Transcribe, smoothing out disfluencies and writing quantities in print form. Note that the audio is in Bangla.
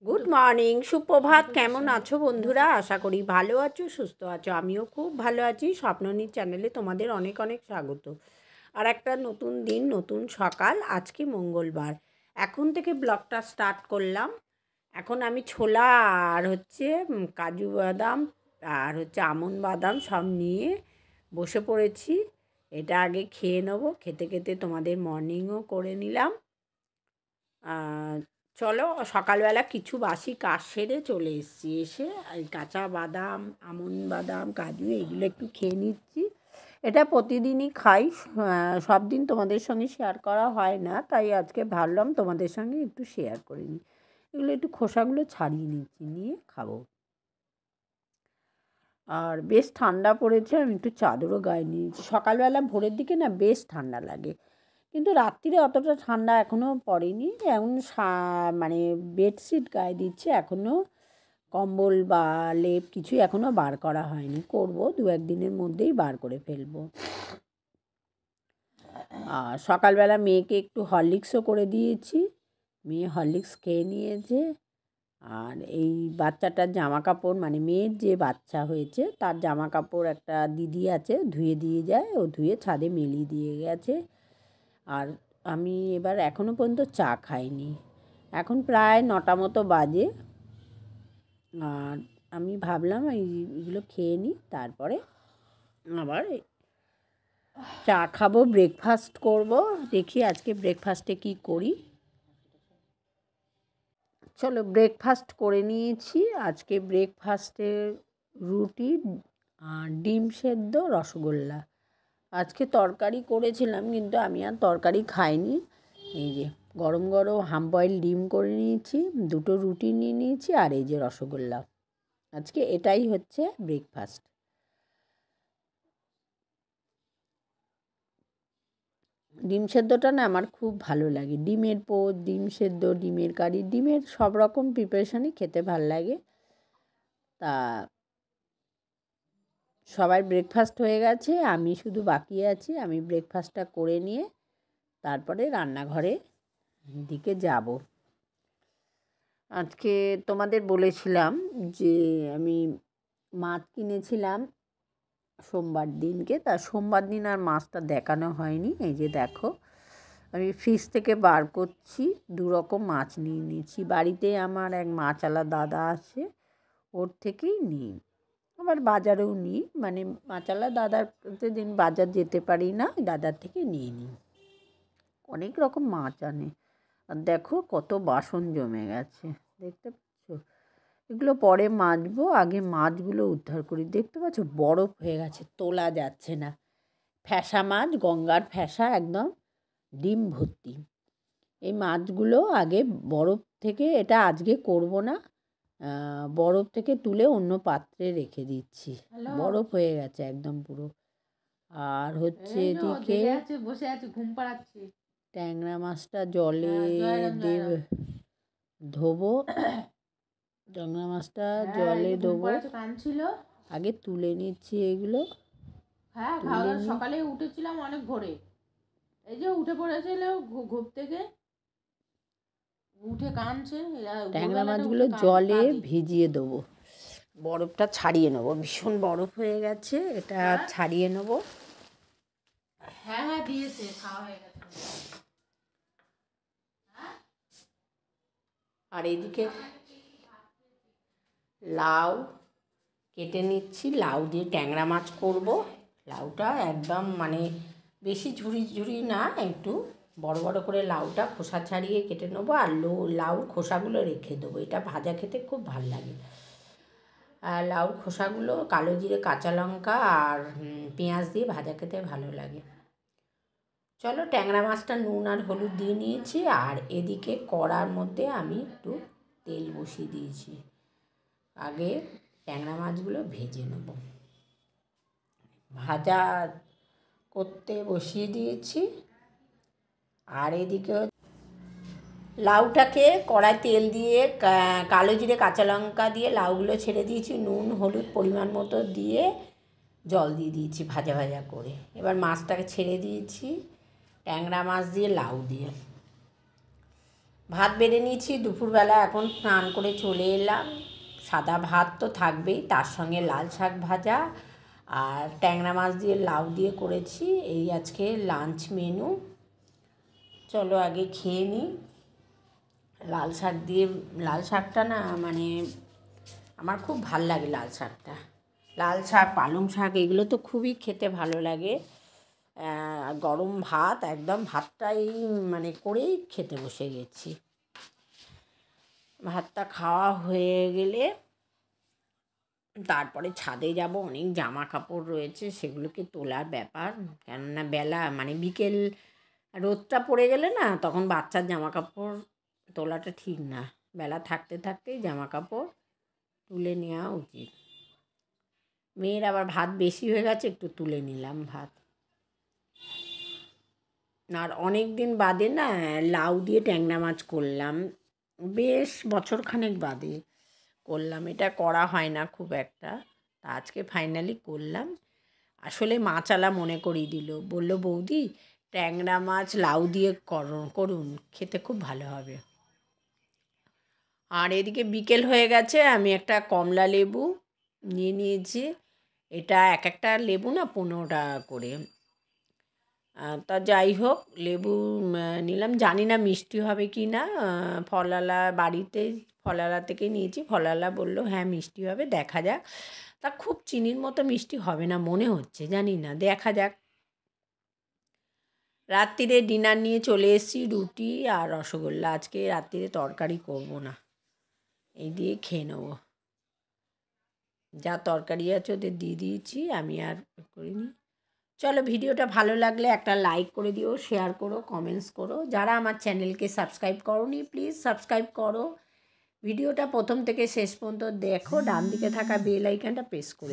গুড মর্নিং, সুপ্রভাত। কেমন আছো বন্ধুরা? আশা করি ভালো আছো, সুস্থ আছো। আমিও খুব ভালো আছি। স্বপ্ননীর চ্যানেলে তোমাদের অনেক অনেক স্বাগত। আর একটা নতুন দিন, নতুন সকাল। আজকে মঙ্গলবার। এখন থেকে ব্লগটা স্টার্ট করলাম। এখন আমি ছোলা আর কাজু বাদাম আর আমন্ড বাদাম সব নিয়ে বসে পড়েছি। এটা আগে খেয়ে নেবো। খেতে খেতে তোমাদের মর্নিংও করে নিলাম। চলো, সকালবেলা কিছু বাসি কাজ সেরে চলে এসেছি। এসে এই কাঁচা বাদাম, আমন্ড বাদাম, কাজু এগুলো একটু খেয়ে নিচ্ছি। এটা প্রতিদিনই খাই, সব দিন তোমাদের সঙ্গে শেয়ার করা হয় না, তাই আজকে ভাবলাম তোমাদের সঙ্গে একটু শেয়ার করে নিই। এগুলো একটু খোসাগুলো ছাড়িয়ে নিচ্ছি, নিয়ে খাবো। আর বেশ ঠান্ডা পড়েছে, আমি একটু চাদরও গায়ে নিয়েছি। সকালবেলা ভোরের দিকে না বেশ ঠান্ডা লাগে, কিন্তু রাত্রিরে অতটা ঠান্ডা এখনও পড়েনি। এমন মানে বেডশিট গায়ে দিচ্ছে, এখনও কম্বল বা লেপ কিছুই এখনও বার করা হয়নি। করব, 2-1 দিনের মধ্যেই বার করে ফেলবো। আর সকালবেলা মেয়েকে একটু হরলিক্সও করে দিয়েছি। মেয়ে হরলিক্স খেয়ে নিয়েছে। আর এই বাচ্চাটার জামা কাপড়, মানে মেয়ের যে বাচ্চা হয়েছে তার জামা কাপড় একটা দিদি আছে, ধুয়ে দিয়ে যায়। ও ধুয়ে ছাদে মেলিয়ে দিয়ে গেছে। আর আমি এবার এখনও পর্যন্ত চা খাইনি। এখন প্রায় 9টা মতো বাজে। আর আমি ভাবলাম এইগুলো খেয়ে নিই, তারপরে আবার চা খাবো, ব্রেকফাস্ট করব। দেখি আজকে ব্রেকফাস্টে কি করি। চলো, ব্রেকফাস্ট করে নিয়েছি। আজকে ব্রেকফাস্টে রুটি আর ডিম সেদ্ধ, রসগোল্লা। আজকে তরকারি করেছিলাম, কিন্তু আমি আর তরকারি খাইনি। এই যে গরম গরম হাফ বয়েল ডিম করে নিয়েছি, 2টো রুটি নিয়ে নিয়েছি, আর এই যে রসগোল্লা। আজকে এটাই হচ্ছে ব্রেকফাস্ট। ডিম সেদ্ধটা না আমার খুব ভালো লাগে। ডিমের পোচ, ডিম সেদ্ধ, ডিমের কারি, ডিমের সব রকম প্রিপারেশানই খেতে ভাল লাগে। তা সবার ব্রেকফাস্ট হয়ে গেছে, আমি শুধু বাকি আছি। আমি ব্রেকফাস্টটা করে নিয়ে তারপরে রান্নাঘরে দিকে যাব। আজকে তোমাদের বলেছিলাম যে আমি মাছ কিনেছিলাম সোমবার দিনকে, তা সোমবার দিন আর মাছটা দেখানো হয়নি। এই যে দেখো, আমি ফ্রিজ থেকে বার করছি, 2 রকম মাছ নিয়ে নিয়েছি। বাড়িতে আমার এক মাছওয়ালা দাদা আছে, ওর থেকেই নিই। আবার বাজারেও নিই, মানে মাছওয়ালা দাদার দিন বাজার যেতে পারি না, দাদার থেকে নিয়ে নিই। অনেক রকম মাছ আনে। আর দেখো কত বাসন জমে গেছে, দেখতে পাচ্ছ? এগুলো পরে মাজবো, আগে মাছগুলো উদ্ধার করি। দেখতে পাচ্ছ বরফ হয়ে গেছে, তোলা যাচ্ছে না। ফ্যাসা মাছ, গঙ্গার ফ্যাসা, একদম ডিম ভর্তি। এই মাছগুলো আগে বরফ থেকে, এটা আজকে করব না, বরফ থেকে তুলে অন্য পাত্রে রেখে দিচ্ছি। বরফ হয়ে গেছে একদম পুরো। আর এদিকে বসে আছে, ঘুম পাড়াচ্ছে। ট্যাংরা মাছটা জলে ধোবো। ট্যাংরা মাছটা জলে দেবো, আগে তুলে নিচ্ছি এগুলো। হ্যাঁ, সকালে উঠেছিলাম অনেক ভোরে। এই যে উঠে পড়েছিল ঘুম থেকে, উঠে কাঁদছে। ট্যাংরা মাছগুলো জলে ভিজিয়ে দেবো, বরফটা ছাড়িয়ে নেবো। ভীষণ বরফ হয়ে গেছে, এটা ছাড়িয়ে নেবো। হ্যাঁ হ্যাঁ, দিয়েছে, খাওয়া হয়ে গেছে। আর এইদিকে লাউ কেটে নিচ্ছি, লাউ দিয়ে ট্যাংরা মাছ করব। লাউটা একদম মানে বেশি ঝুরি ঝুরি না, একটু বড় বড় করে লাউটা খোসা ছাড়িয়ে কেটে নেবো। আর লাউর খোসাগুলো রেখে দেবো, এটা ভাজা খেতে খুব ভাল লাগে। আর লাউর খোসাগুলো কালো জিরে, কাঁচা লঙ্কা আর পেঁয়াজ দিয়ে ভাজা খেতে ভালো লাগে। চলো, ট্যাংরা মাছটা নুন আর হলুদ দিয়ে নিয়েছি। আর এদিকে কড়ার মধ্যে আমি একটু তেল বসিয়ে দিয়েছি, আগে ট্যাংরা মাছগুলো ভেজে নেব। ভাজা করতে বসিয়ে দিয়েছি। আর এদিকে লাউটাকে কড়ায় তেল দিয়ে কালো জিরে, কাঁচা লঙ্কা দিয়ে লাউগুলো ছেড়ে দিয়েছি, নুন হলুদ পরিমাণ মতো দিয়ে জল দিয়ে দিয়েছি ভাজা ভাজা করে। এবার মাছটাকে ছেড়ে দিয়েছি, ট্যাংরা মাছ দিয়ে লাউ দিয়ে ভাত বেড়ে নিয়েছি দুপুরবেলা, এখন স্নান করে চলে এলাম। সাদা ভাত তো থাকবেই, তার সঙ্গে লাল শাক ভাজা আর ট্যাংরা মাছ দিয়ে লাউ দিয়ে করেছি। এই আজকে লাঞ্চ মেনু। চলো আগে খেয়ে নিই। লাল শাক দিয়ে, লাল শাকটা না মানে আমার খুব ভাল লাগে। লাল শাকটা, লাল শাক, পালং শাক এগুলো তো খুবই খেতে ভালো লাগে। গরম ভাত, একদম ভাতটাই মানে করেই খেতে বসে গেছি। ভাতটা খাওয়া হয়ে গেলে তারপরে ছাদে যাব। অনেক জামা কাপড় রয়েছে, সেগুলোকে তোলার ব্যাপার। কেননা বেলা মানে বিকেল রোদটা পড়ে গেলে না, তখন বাচ্চার জামা কাপড় তোলাটা ঠিক না। বেলা থাকতে থাকতেই জামা কাপড় তুলে নেওয়া উচিত। মেয়ের আবার ভাত বেশি হয়ে গেছে, একটু তুলে নিলাম ভাত। আর অনেক দিন বাদে না লাউ দিয়ে ট্যাংরা মাছ করলাম, বেশ বছরখানেক বাদে করলাম। এটা করা হয় না খুব একটা, তা আজকে ফাইনালি করলাম। আসলে মাছালা মনে করিয়ে দিল, বলল বৌদি ট্যাংরা মাছ লাউ দিয়ে করুন, খেতে খুব ভালো হবে। আর এদিকে বিকেল হয়ে গেছে, আমি একটা কমলা লেবু নিয়ে নিয়েছি। এটা এক একটা লেবু না 15 টাকা করে। তা যাই হোক, লেবু নিলাম। জানি না মিষ্টি হবে কি না। ফলওয়ালা বাড়িতে, ফলওয়ালা থেকে নিয়েছি। ফলওয়ালা বলল হ্যাঁ মিষ্টি হবে, দেখা যাক। তা খুব চিনির মতো মিষ্টি হবে না মনে হচ্ছে, জানি না, দেখা যাক। রাত্রিরে ডিনার নিয়ে চলে এসেছি, রুটি আর রসগোল্লা। আজকে রাত্রিরে তরকারি করব না, এই দিয়ে খেয়ে নেব। যা তরকারি আছে ওদের দিয়ে দিয়েছি, আমি আর করিনি। চলো, ভিডিওটা ভালো লাগলে একটা লাইক করে দিও, শেয়ার করো, কমেন্টস করো। যারা আমার চ্যানেলকে সাবস্ক্রাইব করোনি প্লিজ সাবস্ক্রাইব করো। ভিডিওটা প্রথম থেকে শেষ পর্যন্ত দেখো, ডান দিকে থাকা বেল আইকনটা প্রেস করে